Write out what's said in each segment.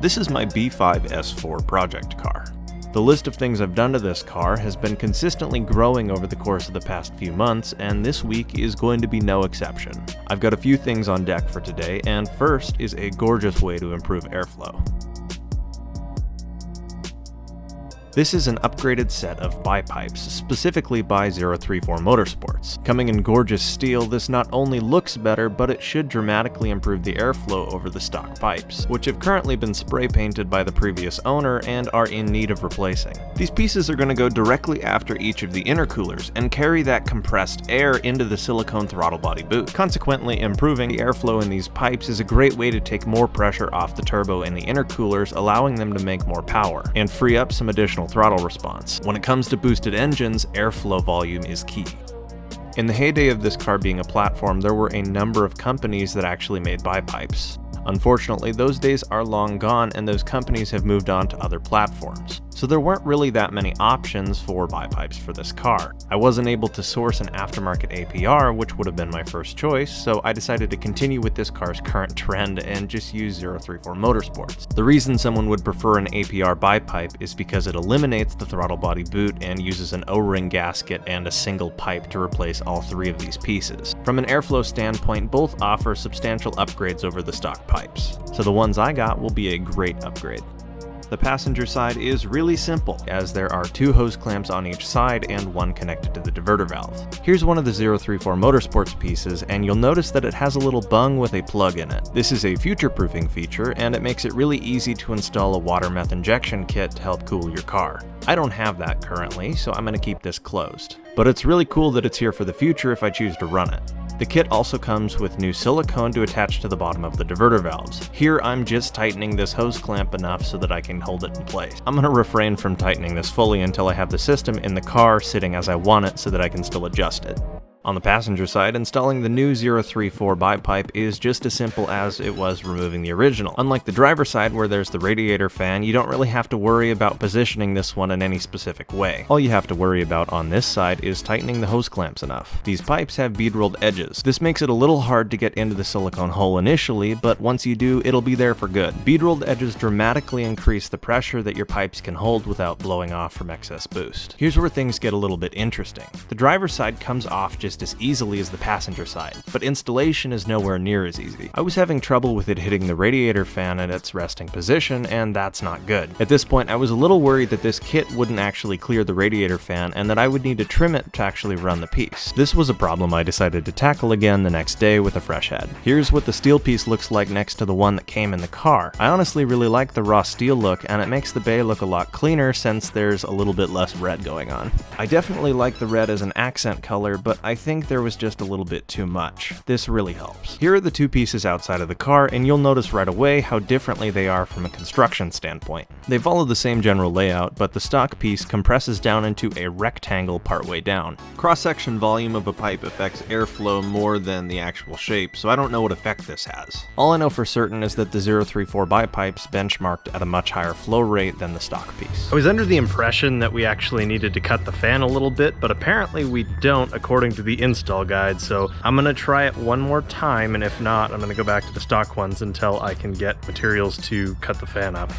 This is my B5 S4 project car. The list of things I've done to this car has been consistently growing over the course of the past few months, and this week is going to be no exception. I've got a few things on deck for today, and first is a gorgeous way to improve airflow. This is an upgraded set of BiPipes, specifically by 034 Motorsports. Coming in gorgeous steel, this not only looks better, but it should dramatically improve the airflow over the stock pipes, which have currently been spray painted by the previous owner and are in need of replacing. These pieces are going to go directly after each of the intercoolers and carry that compressed air into the silicone throttle body boot. Consequently, improving the airflow in these pipes is a great way to take more pressure off the turbo in the intercoolers, allowing them to make more power, and free up some additional throttle response. When it comes to boosted engines, airflow volume is key. In the heyday of this car being a platform, there were a number of companies that actually made BiPipes. Unfortunately, those days are long gone and those companies have moved on to other platforms. So there weren't really that many options for BiPipes for this car. I wasn't able to source an aftermarket APR, which would have been my first choice, so I decided to continue with this car's current trend and just use 034 Motorsports. The reason someone would prefer an APR BiPipe is because it eliminates the throttle body boot and uses an O-ring gasket and a single pipe to replace all three of these pieces. From an airflow standpoint, both offer substantial upgrades over the stock pipes, so the ones I got will be a great upgrade. The passenger side is really simple, as there are two hose clamps on each side and one connected to the diverter valve. Here's one of the 034 Motorsports pieces, and you'll notice that it has a little bung with a plug in it. This is a future-proofing feature, and it makes it really easy to install a water meth injection kit to help cool your car. I don't have that currently, so I'm going to keep this closed. But it's really cool that it's here for the future if I choose to run it. The kit also comes with new silicone to attach to the bottom of the diverter valves. Here I'm just tightening this hose clamp enough so that I can hold it in place. I'm going to refrain from tightening this fully until I have the system in the car sitting as I want it so that I can still adjust it. On the passenger side, installing the new 034 BiPipe is just as simple as it was removing the original. Unlike the driver side where there's the radiator fan, you don't really have to worry about positioning this one in any specific way. All you have to worry about on this side is tightening the hose clamps enough. These pipes have bead rolled edges. This makes it a little hard to get into the silicone hole initially, but once you do, it'll be there for good. Bead rolled edges dramatically increase the pressure that your pipes can hold without blowing off from excess boost. Here's where things get a little bit interesting. The driver's side comes off just as easily as the passenger side, but installation is nowhere near as easy. I was having trouble with it hitting the radiator fan at its resting position, and that's not good. At this point, I was a little worried that this kit wouldn't actually clear the radiator fan and that I would need to trim it to actually run the piece. This was a problem I decided to tackle again the next day with a fresh head. Here's what the steel piece looks like next to the one that came in the car. I honestly really like the raw steel look, and it makes the bay look a lot cleaner since there's a little bit less red going on. I definitely like the red as an accent color, but I think there was just a little bit too much. This really helps. Here are the two pieces outside of the car, and you'll notice right away how differently they are from a construction standpoint. They follow the same general layout, but the stock piece compresses down into a rectangle partway down. Cross-section volume of a pipe affects airflow more than the actual shape, so I don't know what effect this has. All I know for certain is that the 034 BiPipes benchmarked at a much higher flow rate than the stock piece. I was under the impression that we actually needed to cut the fan a little bit, but apparently we don't according to the install guide, so I'm gonna try it one more time, and if not, I'm gonna go back to the stock ones until I can get materials to cut the fan up.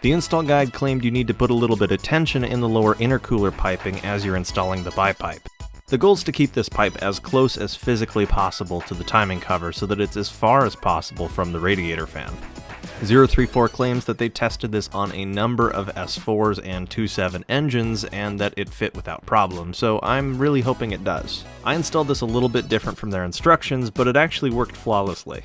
The install guide claimed you need to put a little bit of tension in the lower intercooler piping as you're installing the BiPipe. The goal is to keep this pipe as close as physically possible to the timing cover so that it's as far as possible from the radiator fan. 034 claims that they tested this on a number of S4s and 2.7 engines and that it fit without problem, so I'm really hoping it does. I installed this a little bit different from their instructions, but it actually worked flawlessly.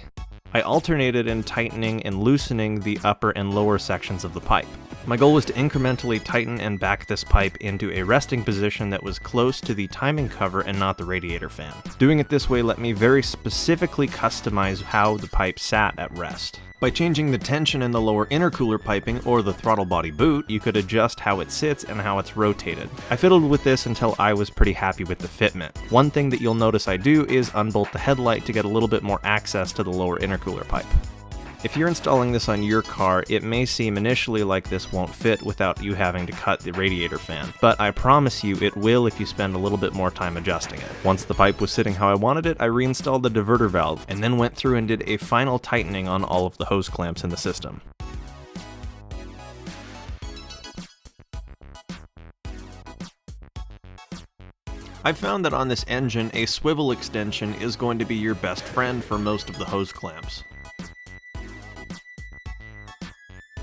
I alternated in tightening and loosening the upper and lower sections of the pipe. My goal was to incrementally tighten and back this pipe into a resting position that was close to the timing cover and not the radiator fan. Doing it this way let me very specifically customize how the pipe sat at rest. By changing the tension in the lower intercooler piping or the throttle body boot, you could adjust how it sits and how it's rotated. I fiddled with this until I was pretty happy with the fitment. One thing that you'll notice I do is unbolt the headlight to get a little bit more access to the lower intercooler pipe. If you're installing this on your car, it may seem initially like this won't fit without you having to cut the radiator fan, but I promise you it will if you spend a little bit more time adjusting it. Once the pipe was sitting how I wanted it, I reinstalled the diverter valve, and then went through and did a final tightening on all of the hose clamps in the system. I've found that on this engine, a swivel extension is going to be your best friend for most of the hose clamps.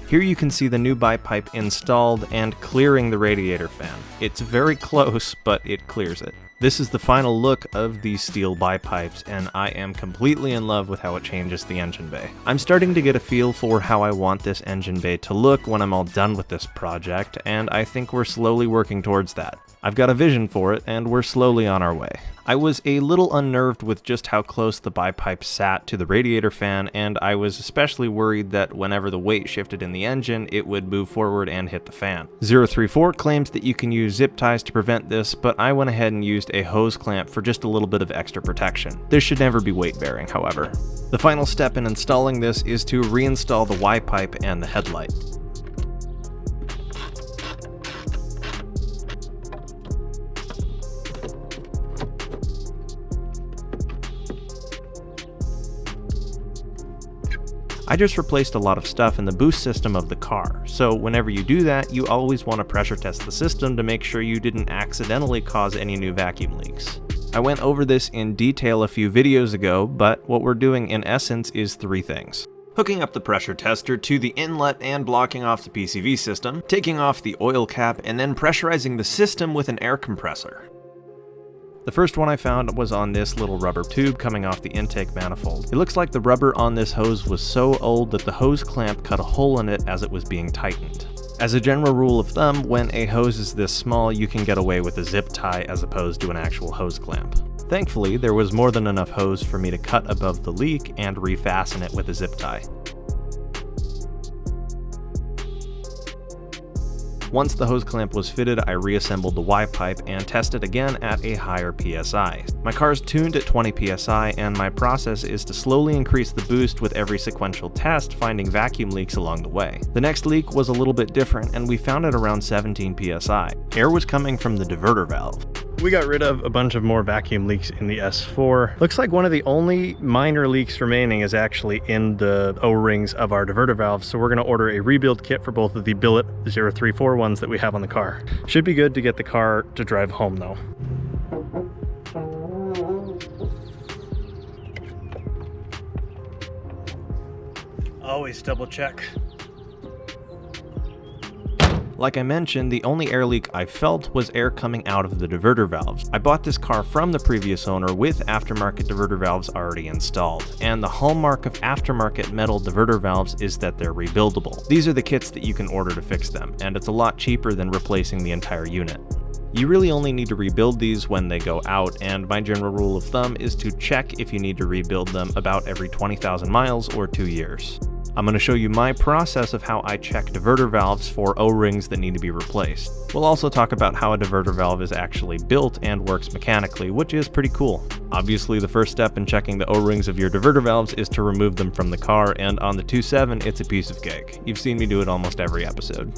Here you can see the new BiPipe installed and clearing the radiator fan. It's very close, but it clears it. This is the final look of these steel BiPipes, and I am completely in love with how it changes the engine bay. I'm starting to get a feel for how I want this engine bay to look when I'm all done with this project, and I think we're slowly working towards that. I've got a vision for it, and we're slowly on our way. I was a little unnerved with just how close the BiPipe sat to the radiator fan, and I was especially worried that whenever the weight shifted in the engine, it would move forward and hit the fan. 034 claims that you can use zip ties to prevent this, but I went ahead and used a hose clamp for just a little bit of extra protection. This should never be weight bearing, however. The final step in installing this is to reinstall the Y-pipe and the headlight. I just replaced a lot of stuff in the boost system of the car, so whenever you do that, you always want to pressure test the system to make sure you didn't accidentally cause any new vacuum leaks. I went over this in detail a few videos ago, but what we're doing in essence is 3 things. Hooking up the pressure tester to the inlet and blocking off the PCV system, taking off the oil cap, and then pressurizing the system with an air compressor. The first one I found was on this little rubber tube coming off the intake manifold. It looks like the rubber on this hose was so old that the hose clamp cut a hole in it as it was being tightened. As a general rule of thumb, when a hose is this small, you can get away with a zip tie as opposed to an actual hose clamp. Thankfully, there was more than enough hose for me to cut above the leak and refasten it with a zip tie. Once the hose clamp was fitted, I reassembled the Y-pipe and tested again at a higher PSI. My car's tuned at 20 PSI, and my process is to slowly increase the boost with every sequential test, finding vacuum leaks along the way. The next leak was a little bit different, and we found it around 17 PSI. Air was coming from the diverter valve. We got rid of a bunch of more vacuum leaks in the S4. Looks like one of the only minor leaks remaining is actually in the O-rings of our diverter valves, so we're going to order a rebuild kit for both of the billet 034 ones that we have on the car. Should be good to get the car to drive home though. Always double check. Like I mentioned, the only air leak I felt was air coming out of the diverter valves. I bought this car from the previous owner with aftermarket diverter valves already installed, and the hallmark of aftermarket metal diverter valves is that they're rebuildable. These are the kits that you can order to fix them, and it's a lot cheaper than replacing the entire unit. You really only need to rebuild these when they go out, and my general rule of thumb is to check if you need to rebuild them about every 20,000 miles or 2 years. I'm going to show you my process of how I check diverter valves for O-rings that need to be replaced. We'll also talk about how a diverter valve is actually built and works mechanically, which is pretty cool. Obviously, the first step in checking the O-rings of your diverter valves is to remove them from the car, and on the 2.7, it's a piece of cake. You've seen me do it almost every episode.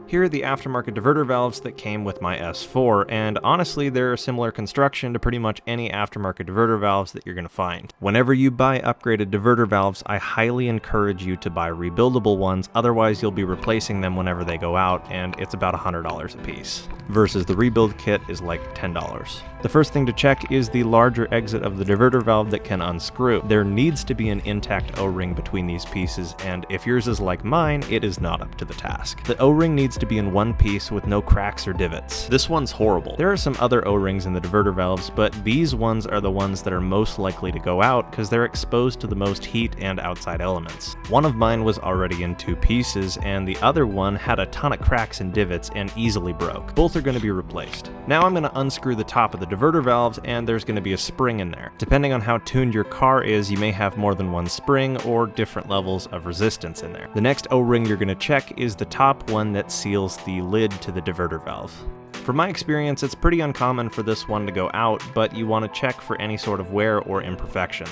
Here are the aftermarket diverter valves that came with my S4, and honestly, they're a similar construction to pretty much any aftermarket diverter valves that you're going to find. Whenever you buy upgraded diverter valves, I highly encourage you to buy rebuildable ones, otherwise you'll be replacing them whenever they go out, and it's about $100 a piece, versus the rebuild kit is like $10. The first thing to check is the larger exit of the diverter valve that can unscrew. There needs to be an intact O-ring between these pieces, and if yours is like mine, it is not up to the task. The O-ring needs to be in one piece with no cracks or divots. This one's horrible. There are some other O-rings in the diverter valves, but these ones are the ones that are most likely to go out because they're exposed to the most heat and outside elements. One of mine was already in 2 pieces, and the other one had a ton of cracks and divots and easily broke. Both are going to be replaced. Now I'm going to unscrew the top of the diverter valves, and there's going to be a spring in there. Depending on how tuned your car is, you may have more than one spring or different levels of resistance in there. The next O-ring you're going to check is the top one that seals the lid to the diverter valve. From my experience, it's pretty uncommon for this one to go out, but you want to check for any sort of wear or imperfection.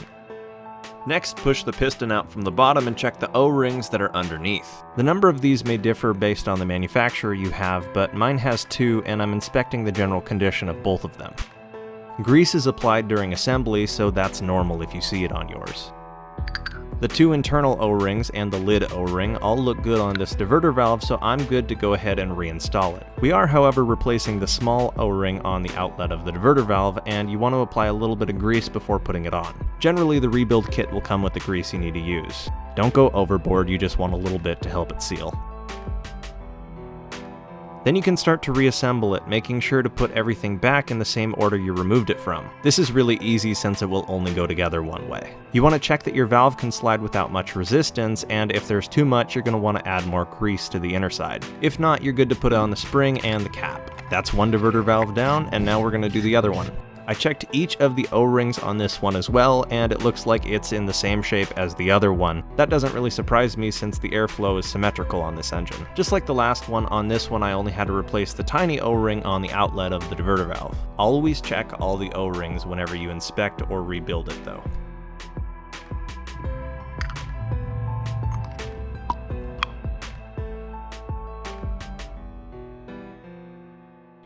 Next, push the piston out from the bottom and check the O-rings that are underneath. The number of these may differ based on the manufacturer you have, but mine has 2, and I'm inspecting the general condition of both of them. Grease is applied during assembly, so that's normal if you see it on yours. The two internal O-rings and the lid O-ring all look good on this diverter valve, so I'm good to go ahead and reinstall it. We are, however, replacing the small O-ring on the outlet of the diverter valve, and you want to apply a little bit of grease before putting it on. Generally, the rebuild kit will come with the grease you need to use. Don't go overboard, you just want a little bit to help it seal. Then you can start to reassemble it, making sure to put everything back in the same order you removed it from. This is really easy since it will only go together one way. You want to check that your valve can slide without much resistance, and if there's too much, you're going to want to add more grease to the inner side. If not, you're good to put on the spring and the cap. That's one diverter valve down, and now we're going to do the other one. I checked each of the O-rings on this one as well, and it looks like it's in the same shape as the other one. That doesn't really surprise me since the airflow is symmetrical on this engine. Just like the last one, on this one I only had to replace the tiny O-ring on the outlet of the diverter valve. Always check all the O-rings whenever you inspect or rebuild it though.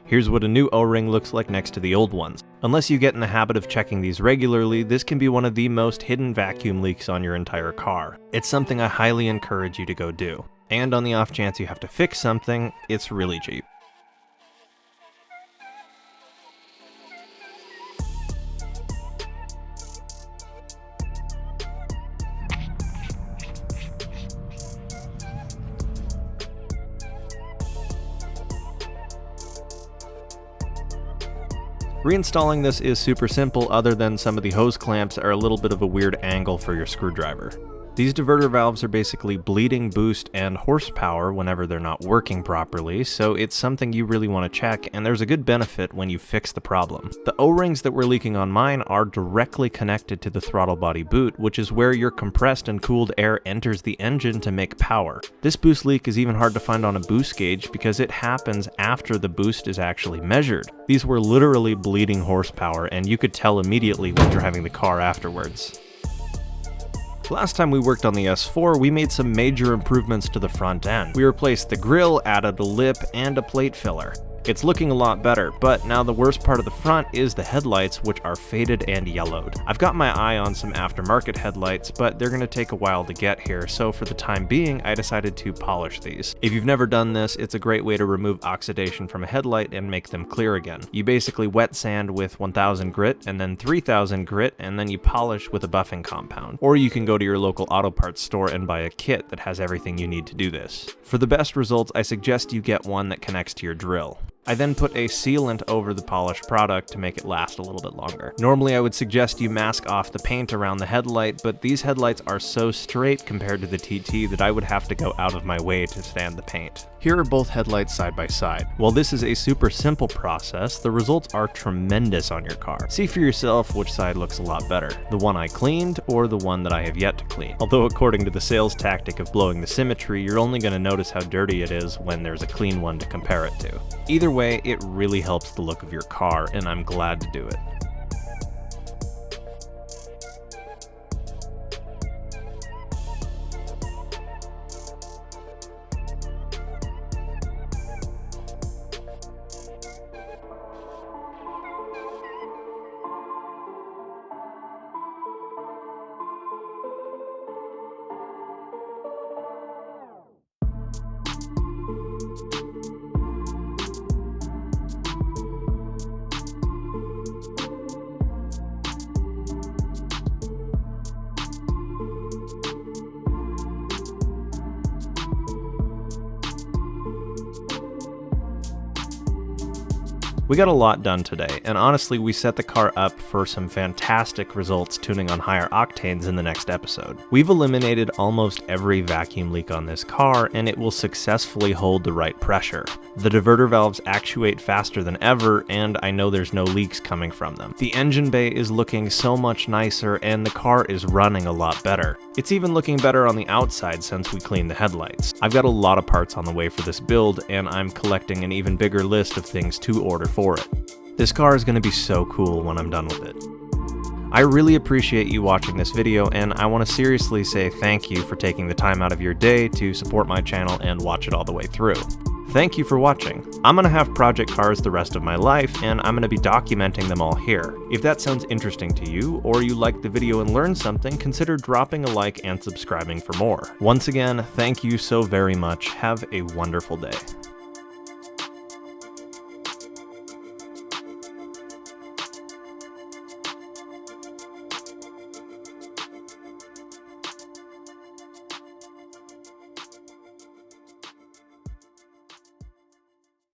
Here's what a new O-ring looks like next to the old ones. Unless you get in the habit of checking these regularly, this can be one of the most hidden vacuum leaks on your entire car. It's something I highly encourage you to go do. And on the off chance you have to fix something, it's really cheap. Reinstalling this is super simple, other than some of the hose clamps are a little bit of a weird angle for your screwdriver. These diverter valves are basically bleeding boost and horsepower whenever they're not working properly, so it's something you really want to check, and there's a good benefit when you fix the problem. The O-rings that were leaking on mine are directly connected to the throttle body boot, which is where your compressed and cooled air enters the engine to make power. This boost leak is even hard to find on a boost gauge because it happens after the boost is actually measured. These were literally bleeding horsepower, and you could tell immediately when driving the car afterwards. Last time we worked on the S4, we made some major improvements to the front end. We replaced the grille, added a lip, and a plate filler. It's looking a lot better, but now the worst part of the front is the headlights, which are faded and yellowed. I've got my eye on some aftermarket headlights, but they're going to take a while to get here, so for the time being, I decided to polish these. If you've never done this, it's a great way to remove oxidation from a headlight and make them clear again. You basically wet sand with 1000 grit, and then 3000 grit, and then you polish with a buffing compound. Or you can go to your local auto parts store and buy a kit that has everything you need to do this. For the best results, I suggest you get one that connects to your drill. I then put a sealant over the polished product to make it last a little bit longer. Normally I would suggest you mask off the paint around the headlight, but these headlights are so straight compared to the TT that I would have to go out of my way to stand the paint. Here are both headlights side by side. While this is a super simple process, the results are tremendous on your car. See for yourself which side looks a lot better, the one I cleaned or the one that I have yet to clean. Although according to the sales tactic of blowing the symmetry, you're only going to notice how dirty it is when there's a clean one to compare it to. Either way, it really helps the look of your car, and I'm glad to do it. We got a lot done today, and honestly we set the car up for some fantastic results tuning on higher octanes in the next episode. We've eliminated almost every vacuum leak on this car, and it will successfully hold the right pressure. The diverter valves actuate faster than ever, and I know there's no leaks coming from them. The engine bay is looking so much nicer, and the car is running a lot better. It's even looking better on the outside since we cleaned the headlights. I've got a lot of parts on the way for this build, and I'm collecting an even bigger list of things to order for it. This car is going to be so cool when I'm done with it. I really appreciate you watching this video, and I want to seriously say thank you for taking the time out of your day to support my channel and watch it all the way through. Thank you for watching. I'm gonna have project cars the rest of my life, and I'm gonna be documenting them all here. If that sounds interesting to you, or you liked the video and learned something, consider dropping a like and subscribing for more. Once again, thank you so very much. Have a wonderful day.